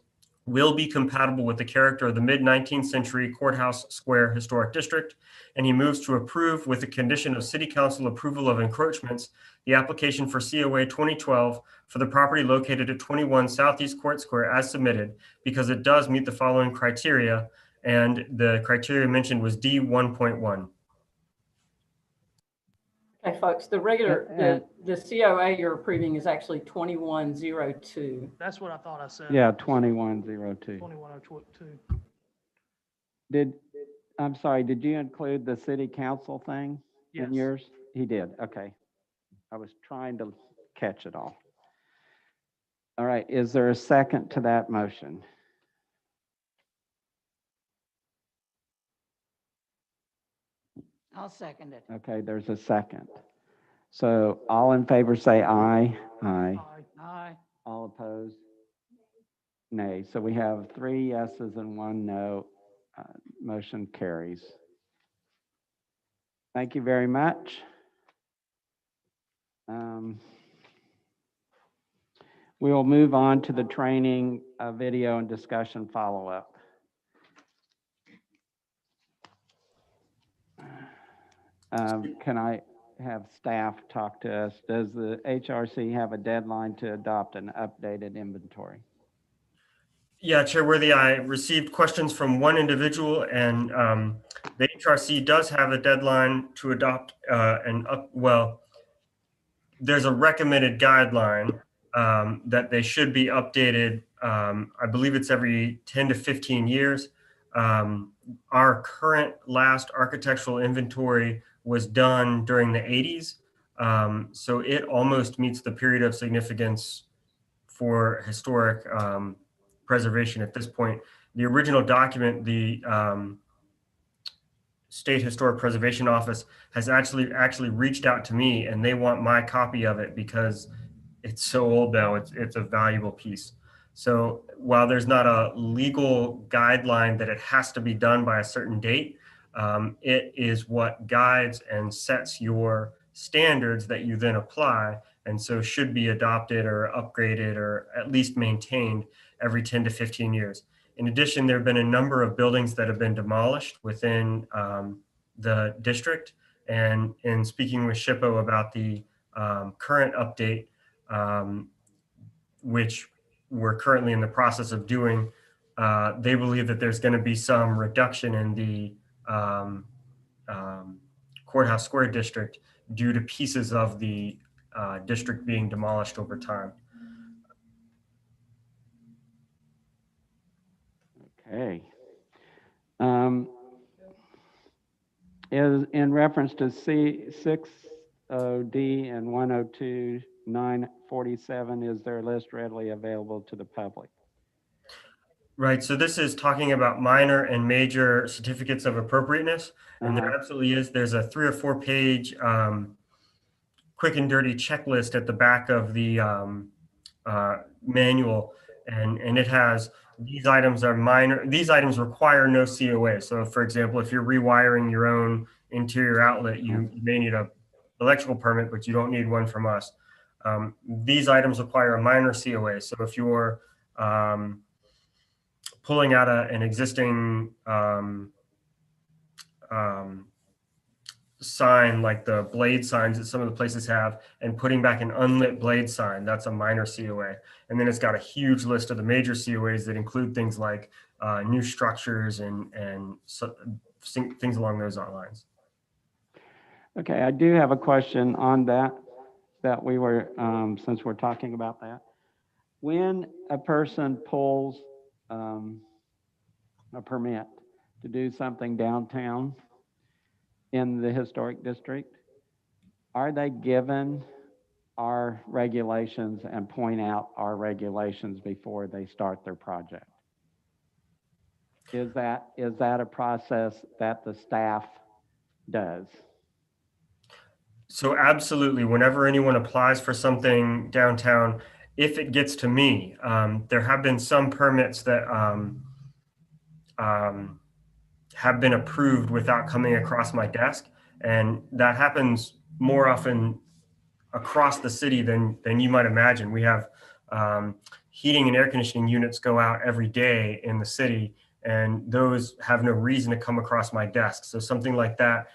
will be compatible with the character of the mid-19th century courthouse square historic district, and he moves to approve with the condition of city council approval of encroachments, the application for COA 2012 for the property located at 21 Southeast Court Square as submitted, because it does meet the following criteria, and the criteria mentioned was D 1.1. Okay, folks, the regular, the COA you're approving is actually 2102. That's what I thought I said. Yeah, 2102. 2102. I'm sorry, did you include the city council thing Yes. in yours? He did, okay. I was trying to catch it all. All right, is there a second to that motion? I'll second it. Okay, there's a second. So all in favor say aye. Aye. Aye. All opposed? Nay. So we have 3 yeses and 1 no. Motion carries. Thank you very much. We will move on to the training, video and discussion follow-up. Can I have staff talk to us? Does the HRC have a deadline to adopt an updated inventory? Yeah, Chairworthy, I received questions from one individual, and the HRC does have a deadline to adopt there's a recommended guideline that they should be updated. I believe it's every 10 to 15 years. Our current last architectural inventory was done during the 80s. So it almost meets the period of significance for historic preservation at this point. The original document, the State Historic Preservation Office has actually reached out to me, and they want my copy of it because it's so old now. It's a valuable piece. So while there's not a legal guideline that it has to be done by a certain date, it is what guides and sets your standards that you then apply, and so should be adopted or upgraded or at least maintained every 10 to 15 years. In addition, there have been a number of buildings that have been demolished within the district. And in speaking with SHPO about the current update, which we're currently in the process of doing, they believe that there's going to be some reduction in the Courthouse Square district due to pieces of the district being demolished over time. Okay. Is in reference to C60D and 102-947, is there a list readily available to the public? Right. So this is talking about minor and major certificates of appropriateness. And there absolutely is. There's a 3 or 4 page quick and dirty checklist at the back of the manual. And it has, these items are minor. These items require no COA. So for example, if you're rewiring your own interior outlet, you may need a electrical permit, but you don't need one from us. These items require a minor COA. So if you're pulling out an existing sign, like the blade signs that some of the places have, and putting back an unlit blade sign, that's a minor COA. And then it's got a huge list of the major COAs that include things like new structures and so, things along those lines. Okay, I do have a question on that we were, since we're talking about that. When a person pulls a permit to do something downtown in the historic district, are they given our regulations and point out our regulations before they start their project? Is that a process that the staff does? So absolutely, whenever anyone applies for something downtown, if it gets to me, there have been some permits that have been approved without coming across my desk, and that happens more often across the city than you might imagine. We have heating and air conditioning units go out every day in the city, and those have no reason to come across my desk. So something like that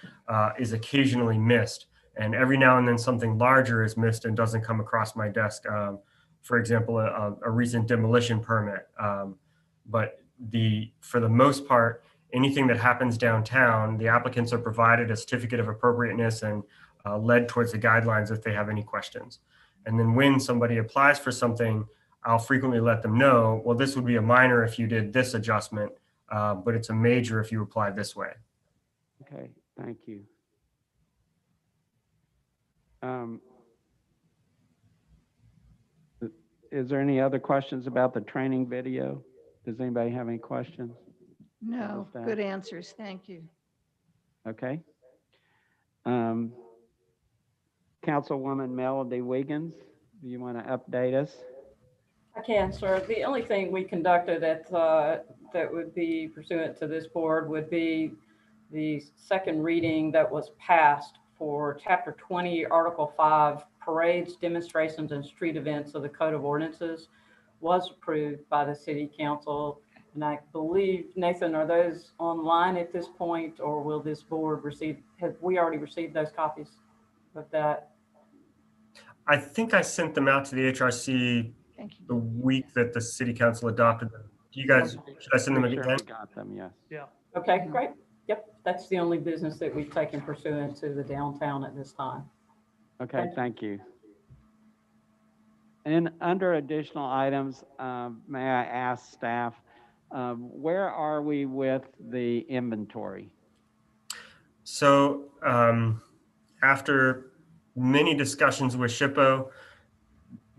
is occasionally missed. And every now and then something larger is missed and doesn't come across my desk. For example, a recent demolition permit. But for the most part, anything that happens downtown, the applicants are provided a certificate of appropriateness and led towards the guidelines if they have any questions. And then when somebody applies for something, I'll frequently let them know, well, this would be a minor if you did this adjustment, but it's a major if you apply this way. Okay, thank you. Is there any other questions about the training video? Does anybody have any questions? No, good answers. Thank you. Okay. Councilwoman Melody Wiggins, do you want to update us? I can, sir. The only thing we conducted that would be pursuant to this board would be the second reading that was passed for Chapter 20, Article 5, Parades, Demonstrations, and Street Events of the Code of Ordinances was approved by the City Council. And I believe, Nathan, are those online at this point, or will this board have we already received those copies of that? I think I sent them out to the HRC the week that the City Council adopted them. Do you guys, should I send them again? Sure, we got them, yes. Yeah. Okay, great. Yep, that's the only business that we've taken pursuant to the downtown at this time. Okay, thank you. And under additional items, may I ask staff, where are we with the inventory? So after many discussions with SHPO,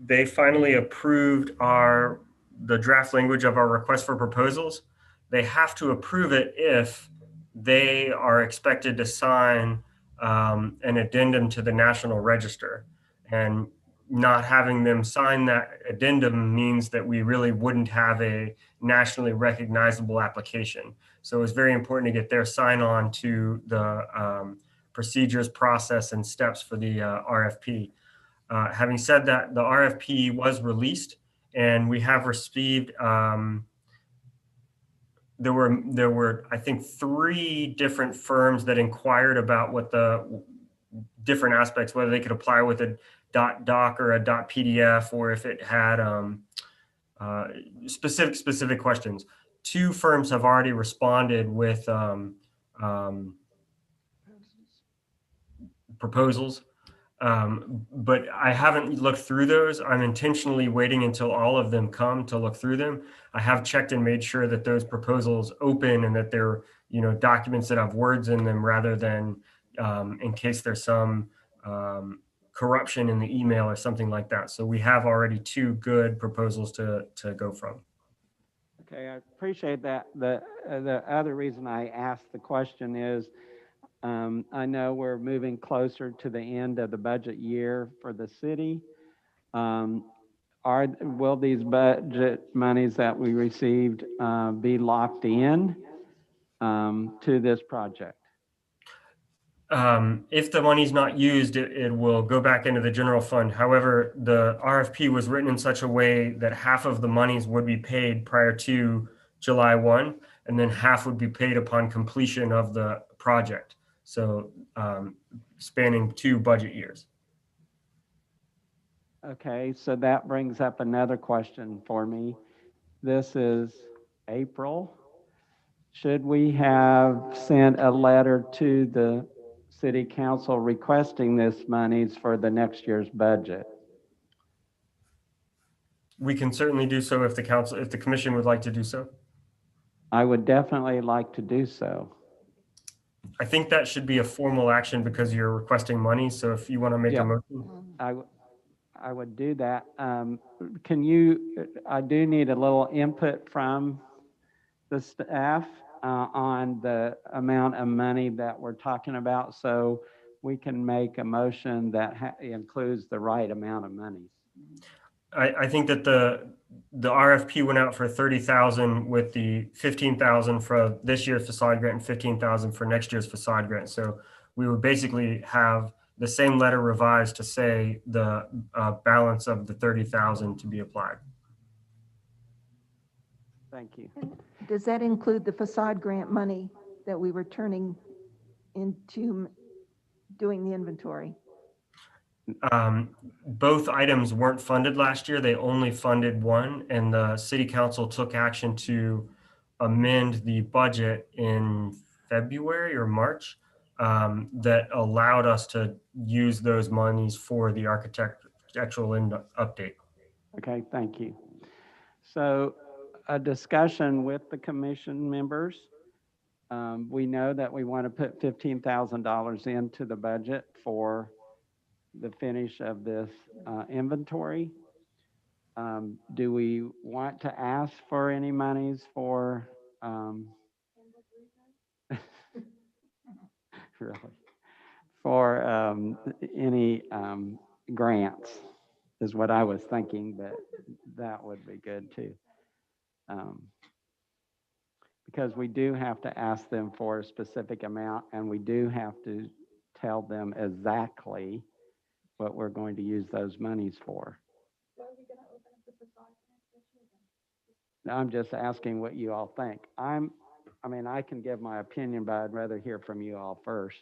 they finally approved the draft language of our request for proposals. They have to approve it if they are expected to sign an addendum to the National Register. And not having them sign that addendum means that we really wouldn't have a nationally recognizable application. So it's very important to get their sign on to the procedures, process, and steps for the RFP. Having said that, the RFP was released, and we have received, there were, I think, 3 different firms that inquired about what the different aspects, whether they could apply with a .doc or a .pdf, or if it had specific questions. 2 firms have already responded with proposals. But I haven't looked through those. I'm intentionally waiting until all of them come to look through them. I have checked and made sure that those proposals open and that they're, documents that have words in them, rather than in case there's some corruption in the email or something like that. So we have already 2 good proposals to go from. Okay, I appreciate that. The other reason I asked the question is, I know we're moving closer to the end of the budget year for the city. Will these budget monies that we received be locked in to this project? If the money's not used, it will go back into the general fund. However, the RFP was written in such a way that half of the monies would be paid prior to July 1, and then half would be paid upon completion of the project. So spanning 2 budget years. Okay, so that brings up another question for me. This is April. Should we have sent a letter to the city council requesting this monies for the next year's budget? We can certainly do so if the commission would like to do so. I would definitely like to do so. I think that should be a formal action because you're requesting money. So if you want to make Yeah. a motion. I would do that. I do need a little input from the staff on the amount of money that we're talking about, so we can make a motion that includes the right amount of money. I think that the RFP went out for 30,000 with the 15,000 for this year's facade grant and 15,000 for next year's facade grant. So we would basically have the same letter revised to say the balance of the 30,000 to be applied. Thank you. Does that include the facade grant money that we were turning into doing the inventory? Both items weren't funded last year. They only funded one, and the city council took action to amend the budget in February or March that allowed us to use those monies for the architectural update. Okay, thank you. So a discussion with the commission members. We know that we want to put $15,000 into the budget for the finish of this inventory. Do we want to ask for any monies for really for any grants is what I was thinking, but that would be good too. Because we do have to ask them for a specific amount, and we do have to tell them exactly what we're going to use those monies for. I'm just asking what you all think. I mean, I can give my opinion, but I'd rather hear from you all first.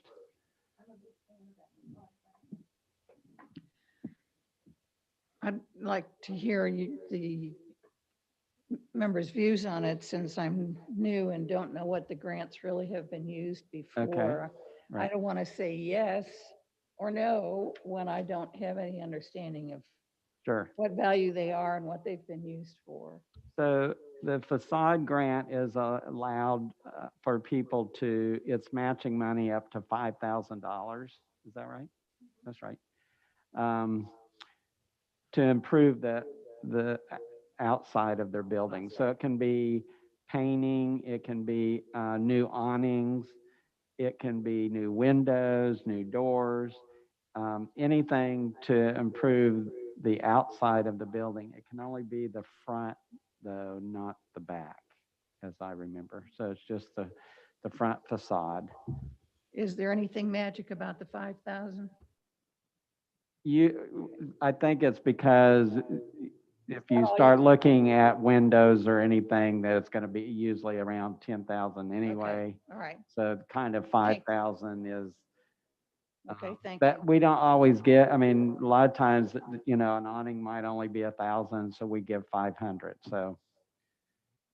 I'd like to hear the members' views on it, since I'm new and don't know what the grants really have been used before. I right. don't want to say yes or no when I don't have any understanding of Sure. what value they are and what they've been used for. So the facade grant is allowed for people to, it's matching money up to $5,000. Is that right? That's right. To improve the outside of their building. So it can be painting, it can be new awnings, it can be new windows, new doors, anything to improve the outside of the building. It can only be the front, though, not the back, as I remember. So it's just the front facade. Is there anything magic about the 5,000? I think it's because if you start looking at windows or anything, that it's going to be usually around 10,000 anyway. All right. So kind of 5,000 is. Okay, thank That you. we don't always get. I mean, a lot of times, an awning might only be 1,000, so we give 500. So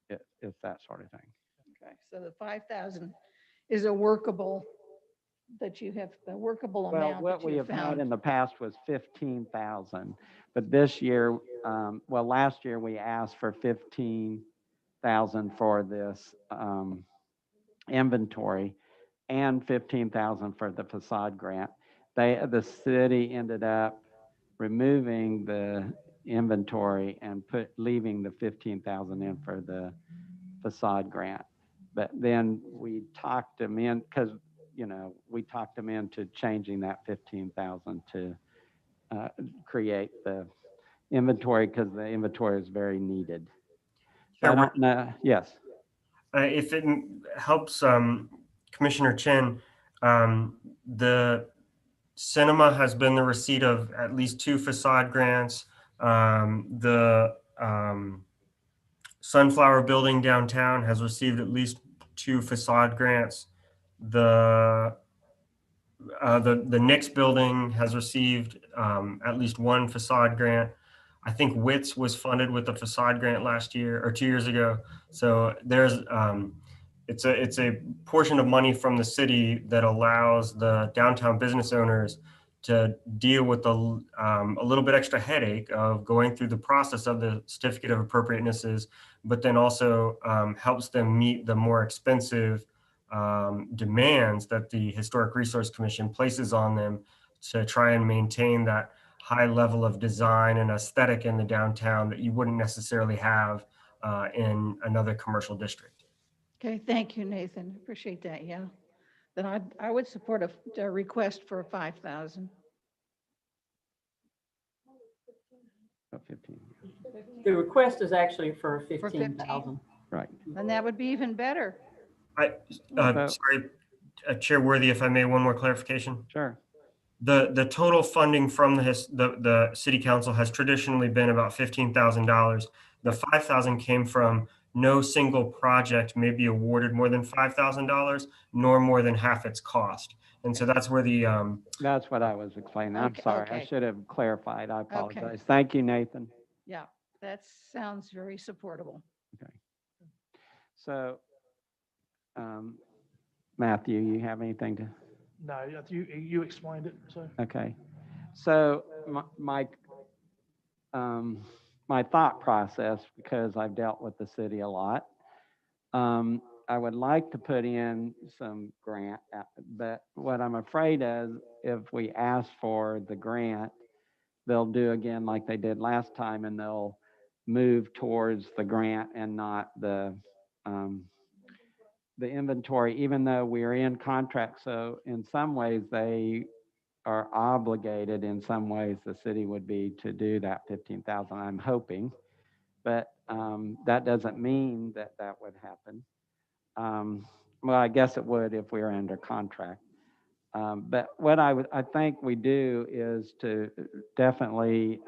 it's that sort of thing. Okay, so the 5,000 is a workable, that you have a workable Well, amount what that we you have had found. in the past was 15,000, but this year, last year we asked for 15,000 for this inventory and 15,000 for the facade grant. The city ended up removing the inventory and leaving the 15,000 in for the facade grant. But then we talked them in, because we talked them into changing that 15,000 to create the inventory, because the inventory is very needed. So I don't know. Yes. If it helps Commissioner Chin, The cinema has been the receipt of at least 2 facade grants. The Sunflower Building downtown has received at least 2 facade grants. The the Knicks building has received at least 1 facade grant. I think WITS was funded with a facade grant last year or 2 years ago. So there's it's a portion of money from the city that allows the downtown business owners to deal with a little bit extra headache of going through the process of the certificate of appropriatenesses, but then also helps them meet the more expensive demands that the Historic Resource Commission places on them to try and maintain that high level of design and aesthetic in the downtown that you wouldn't necessarily have in another commercial district. Okay, thank you, Nathan. Appreciate that, yeah. Then I would support a request for 5,000. 15, The request is actually for For 15,000. right. And that would be even better. Sorry, Chairworthy, if I may, one more clarification. Sure. The total funding from the city council has traditionally been about $15,000. The 5,000 came from no single project may be awarded more than $5,000, nor more than half its cost. And so that's where the That's what I was explaining. I'm Okay, sorry. I okay. should have clarified. I apologize. Thank you, Nathan. Yeah, that sounds very supportable. Okay. So, Matthew, you have anything to? No, you explained it, so. Okay. So my thought process, because I've dealt with the city a lot, I would like to put in some grant, but what I'm afraid is if we ask for the grant, they'll do again like they did last time, and they'll move towards the grant and not the inventory, even though we are in contract. So in some ways, they are obligated, in some ways, the city would be to do that 15,000, I'm hoping. But that doesn't mean that that would happen. Well, I guess it would if we were under contract. But what I think we do is to definitely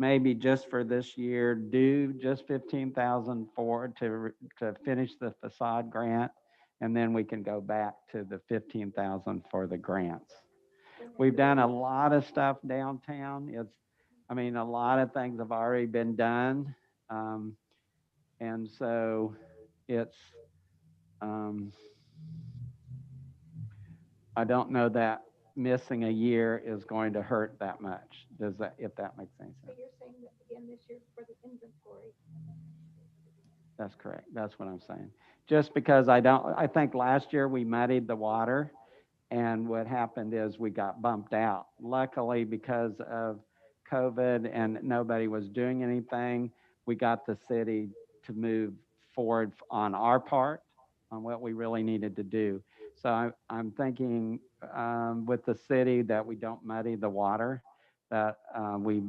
maybe just for this year, do just 15,000 to finish the facade grant, and then we can go back to the 15,000 for the grants. We've done a lot of stuff downtown. A lot of things have already been done. And so it's, I don't know that missing a year is going to hurt that much. If that makes any sense? You're saying that again this year for the inventory. That's correct. That's what I'm saying. Just because I think last year we muddied the water, and what happened is we got bumped out. Luckily, because of COVID and nobody was doing anything, we got the city to move forward on our part on what we really needed to do. So I'm thinking with the city that we don't muddy the water, that we,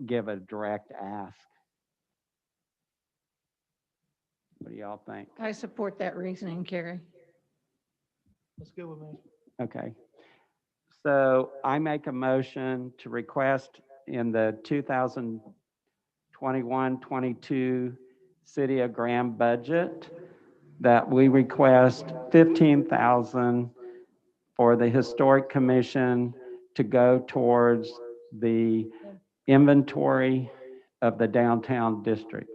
give a direct ask. What do y'all think? I support that reasoning, Carrie. That's good with me. Okay. So I make a motion to request in the 2021-22 City of Graham budget that we request 15,000 for the Historic Commission to go towards the inventory of the downtown district.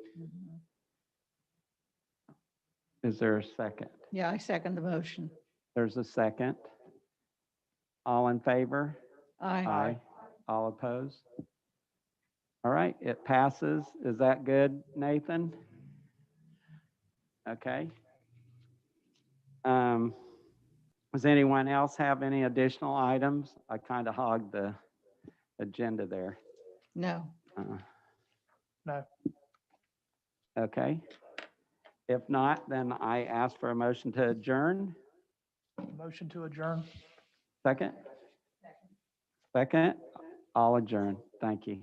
Is there a second? Yeah, I second the motion. There's a second. All in favor? Aye. All opposed? All right, it passes. Is that good, Nathan? Okay. Does anyone else have any additional items? I kind of hogged the agenda there. No. No. Okay. If not, then I ask for a motion to adjourn. Motion to adjourn. Second? Second? All adjourn. Thank you.